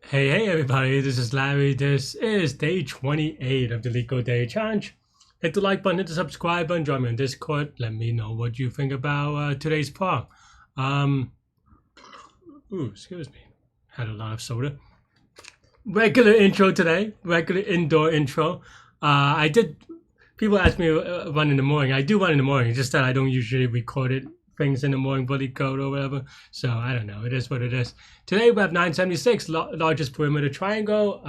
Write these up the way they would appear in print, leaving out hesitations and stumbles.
Hey everybody, this is Larry. This is day 28 of the Leetcode Day Challenge. Hit the like button, hit the subscribe button, join me on Discord. Let me know what you think about today's problem. Excuse me. Had a lot of soda. Regular intro today, regular indoor intro. People ask me run in the morning. I do run in the morning, just that I don't usually record it things in the morning, Leetcode or whatever. So I don't know. It is what it is. Today we have 976, largest perimeter triangle.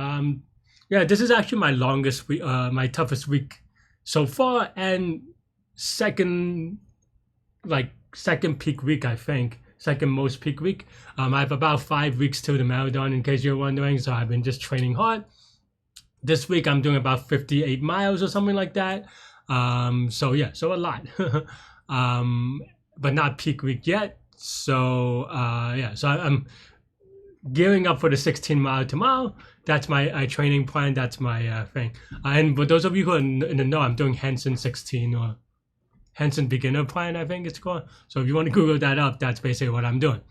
Yeah, this is actually my longest week, my toughest week so far, and second peak week, I think. Second most peak week. I have about 5 weeks till the marathon, in case you're wondering. So I've been just training hard. This week I'm doing about 58 miles or something like that. So yeah, so a lot. But not peak week yet. So yeah, so I'm gearing up for the 16-mile tomorrow. That's my training plan. That's my thing. And for those of you who are in the know, I'm doing Henson 16 or Henson beginner plan, I think it's called. So if you want to Google that up, that's basically what I'm doing,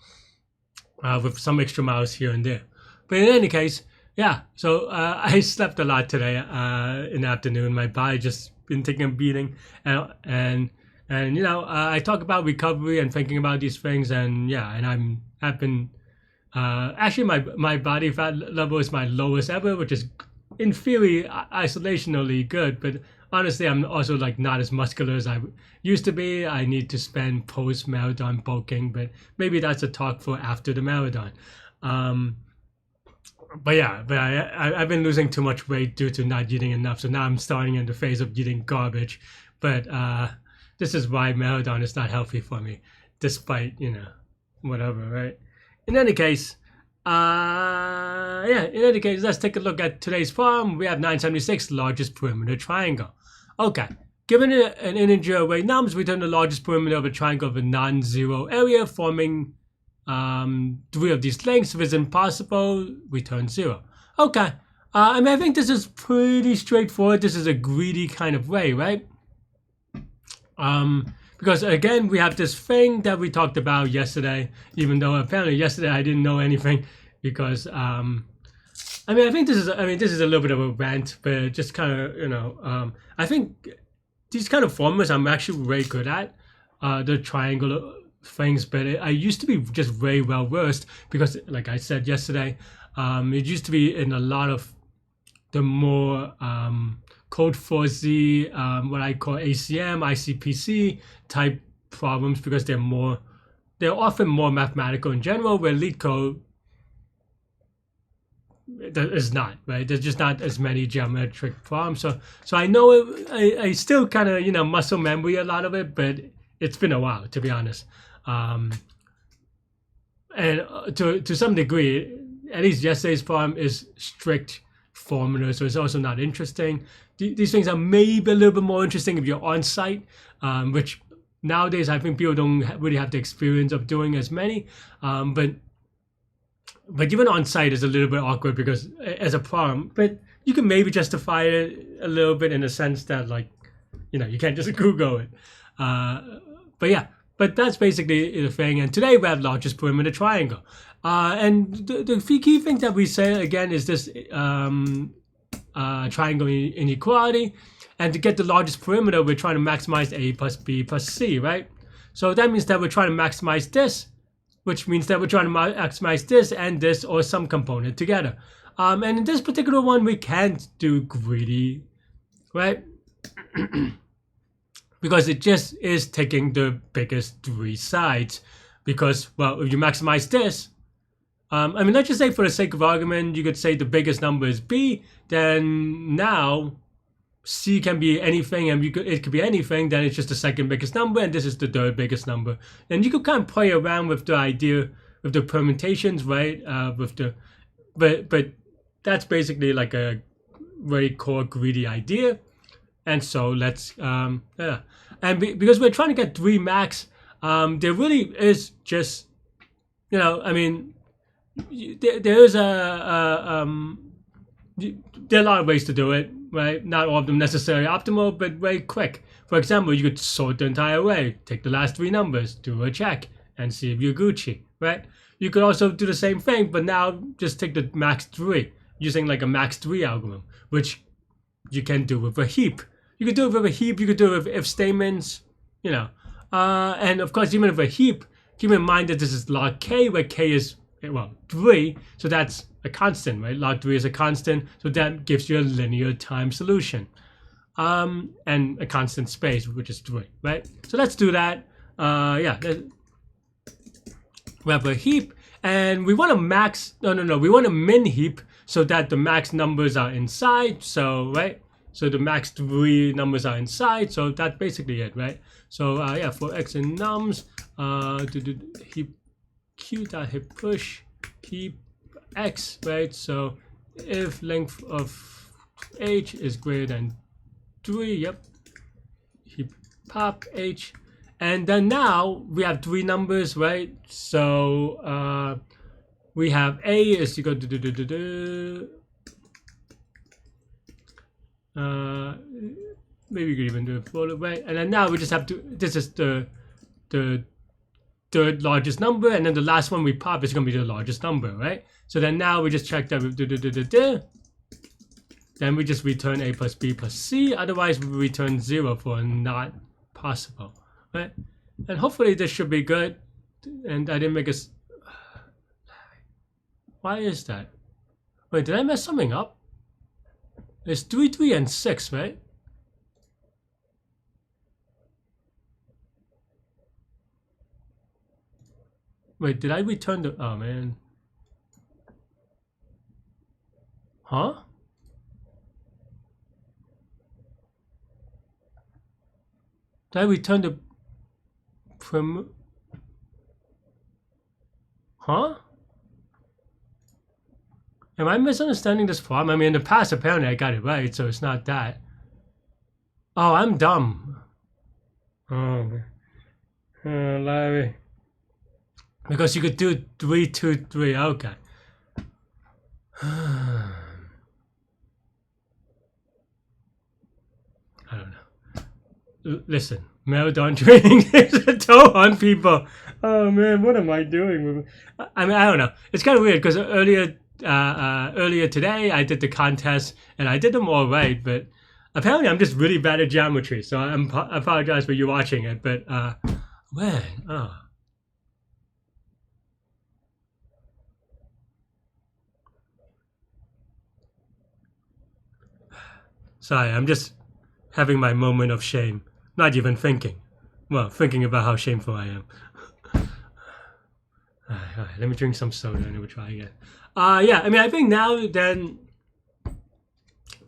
with some extra miles here and there. But in any case, yeah. So I slept a lot today in the afternoon. My body just been taking a beating, and you know, I talk about recovery and thinking about these things, and yeah, and I've been actually my body fat level is my lowest ever, which is in theory isolationally good, but honestly I'm also like not as muscular as I used to be. I need to spend post marathon bulking, but maybe that's a talk for after the marathon. But yeah, I've been losing too much weight due to not eating enough, so now I'm starting in the phase of eating garbage. But this is why marathon is not healthy for me, despite, you know, whatever, right? In any case, let's take a look at today's problem. We have 976, largest perimeter triangle. Okay, given an integer array nums, return the largest perimeter of a triangle of a non-zero area, forming 3 of these lengths. If it's impossible, return 0. Okay, I mean, I think this is pretty straightforward. This is a greedy kind of way, right? Because again, we have this thing that we talked about yesterday, even though apparently yesterday I didn't know anything, because I mean, I think this is a little bit of a rant, but just kind of, you know, I think these kind of formulas I'm actually very good at, the triangle things, but I used to be just very well versed, because like I said yesterday, it used to be in a lot of the more code 4Z, what I call ACM, ICPC type problems, because they're often more mathematical in general, where Leetcode is not, right? There's just not as many geometric problems. So I know I still kind of, you know, muscle memory a lot of it, but it's been a while, to be honest. And to some degree, at least yesterday's problem is strict formula, so it's also not interesting. These things are maybe a little bit more interesting if you're on site, which nowadays I think people don't really have the experience of doing as many. But even on site is a little bit awkward, because as a problem, but you can maybe justify it a little bit in the sense that, like, you know, you can't just Google it. But yeah, but that's basically the thing. And today we have largest perimeter triangle. And the key thing that we say again is this triangle inequality. And to get the largest perimeter, we're trying to maximize A plus B plus C, right? So that means that we're trying to maximize this, which means that we're trying to maximize this and this, or some component together. And in this particular one, we can't do greedy, right? Because it just is taking the biggest 3 sides. Because, well, if you maximize this, I mean, let's just say for the sake of argument, you could say the biggest number is B, then now C can be anything, and it could be anything, then it's just the second biggest number, and this is the third biggest number. And you could kind of play around with the idea, with the permutations, right? But that's basically like a very core greedy idea. And so let's, yeah. And because we're trying to get 3 max, there really is just, you know, I mean, there is there are a lot of ways to do it, right? Not all of them necessarily optimal, but very quick. For example, you could sort the entire array, take the last 3 numbers, do a check, and see if you're Gucci, right? You could also do the same thing, but now just take the max 3 using like a max 3 algorithm, which you can do with a heap. You could do it with a heap, you could do it with if statements, you know. And of course, even with a heap, keep in mind that this is log k, where k is, well, 3, so that's a constant, right? Log 3 is a constant, so that gives you a linear time solution. And a constant space, which is 3, right? So let's do that. Yeah, we have a heap, and we want to max, no, we want a min heap so that the max numbers are inside, so, right? So the max 3 numbers are inside, so that's basically it, right? So yeah, for x and nums, heap q.heap push heap x, right? So if length of h is greater than 3, yep, heap pop h, and then now we have 3 numbers, right? So we have a is equal to maybe you could even do it for the way, and then now we just have to, this is the third largest number, and then the last one we pop is going to be the largest number, right? So then now we just check that with then we just return a plus b plus c, otherwise we return 0 for not possible, right? And hopefully this should be good. And I didn't make a, why is that? Wait, did I mess something up? It's 3, 3, and 6, right? Wait, did I return the, oh man. Huh? Did I return the huh? Am I misunderstanding this problem? I mean, in the past, apparently I got it right, so it's not that. Oh, I'm dumb. Oh, Larry. Because you could do 3, 2, 3. Okay. I don't know. Listen, Meltdown training takes a toll on people. Oh man, what am I doing? I mean, I don't know. It's kind of weird because earlier today I did the contest and I did them all right, but apparently I'm just really bad at geometry. So I apologize for you watching it, but man, oh. Sorry, I'm just having my moment of shame. Not even thinking. Well, thinking about how shameful I am. All right, let me drink some soda and we'll try again. Yeah, I mean, I think now then,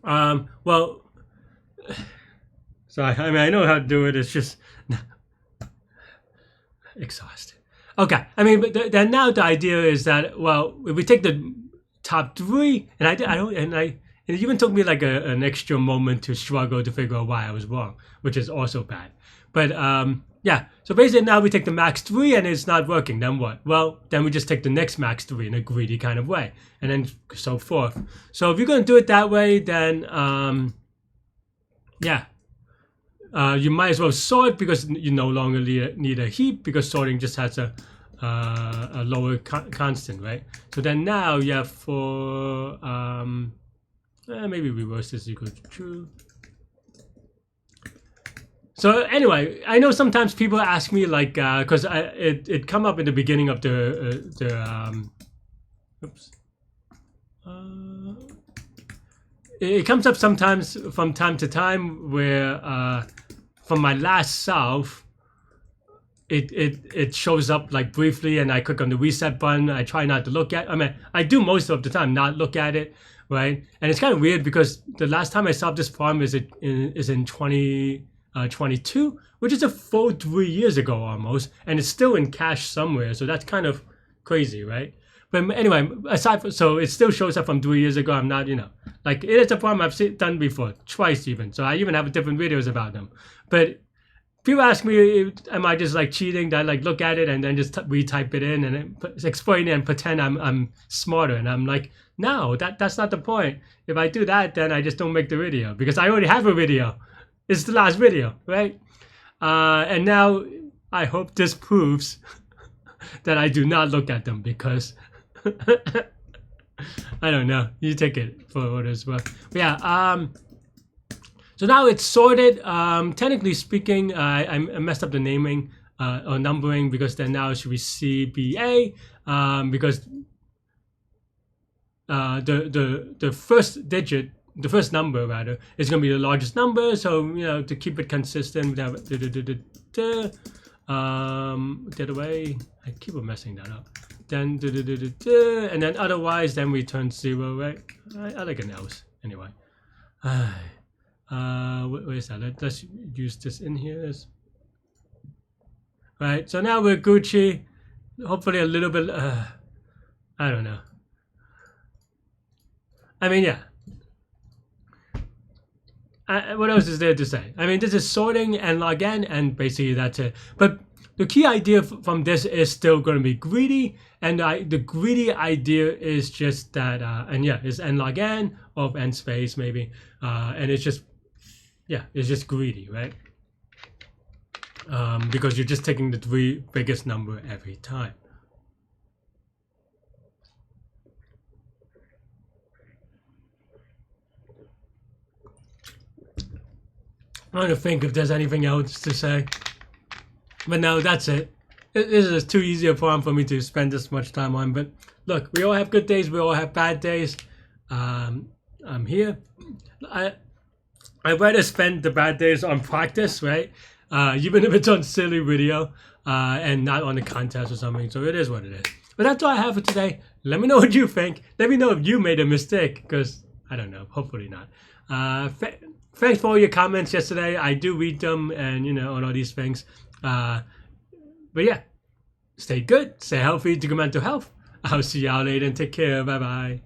well, sorry, I mean, I know how to do it. It's just exhausted. Okay, I mean, but then now the idea is that, well, if we take the top 3, and it even took me like an extra moment to struggle to figure out why I was wrong, which is also bad. But yeah, so basically now we take the max 3 and it's not working. Then what? Well, then we just take the next max 3 in a greedy kind of way, and then so forth. So if you're going to do it that way, then yeah, you might as well sort, because you no longer need a heap, because sorting just has a lower constant, right? So then now you have for maybe reverse this equals true. So anyway, I know sometimes people ask me like, because it come up in the beginning of oops. It comes up sometimes from time to time where from my last solve, it shows up like briefly, and I click on the reset button. I try not to look at. I mean, I do most of the time not look at it, right? And it's kind of weird because the last time I solved this problem is in 2022, which is a full 3 years ago almost, and it's still in cache somewhere. So that's kind of crazy, right? But anyway, aside from, so it still shows up from 3 years ago. I'm not, like, it is a problem I've done before, twice even. So I even have different videos about them. But people ask me, am I just like cheating? That I like look at it and then just retype it in and explain it and pretend I'm smarter? And I'm like, no, that's not the point. If I do that, then I just don't make the video, because I already have a video. It's the last video, right? And now I hope this proves that I do not look at them because I don't know. You take it for what it's worth. But yeah. So now it's sorted. Technically speaking, I messed up the naming or numbering because then now it should be CBA because the first digit, the first number rather, is going to be the largest number. So to keep it consistent, we have the other way. I keep on messing that up. Then and then otherwise, then we turn 0, right? I like an else anyway. Where is that? Let's use this in here. Right. So now we're Gucci. Hopefully a little bit. I don't know. I mean, yeah. What else is there to say? I mean, this is sorting and login, and basically that's it. But the key idea from this is still going to be greedy, and the greedy idea is just that, and yeah, it's n log n of n space maybe, and it's just, yeah, it's just greedy, right? Because you're just taking the 3 biggest number every time. I'm trying to think if there's anything else to say. But no, that's it. This is too easy a problem for me to spend this much time on. But look, we all have good days. We all have bad days. I'm here. I rather spend the bad days on practice, right? Even if it's on silly video and not on the contest or something. So it is what it is. But that's all I have for today. Let me know what you think. Let me know if you made a mistake, because I don't know. Hopefully not. Thanks for all your comments yesterday. I do read them and, on all these things. But yeah, stay good, stay healthy, do good mental health. I'll see y'all later and take care. Bye-bye.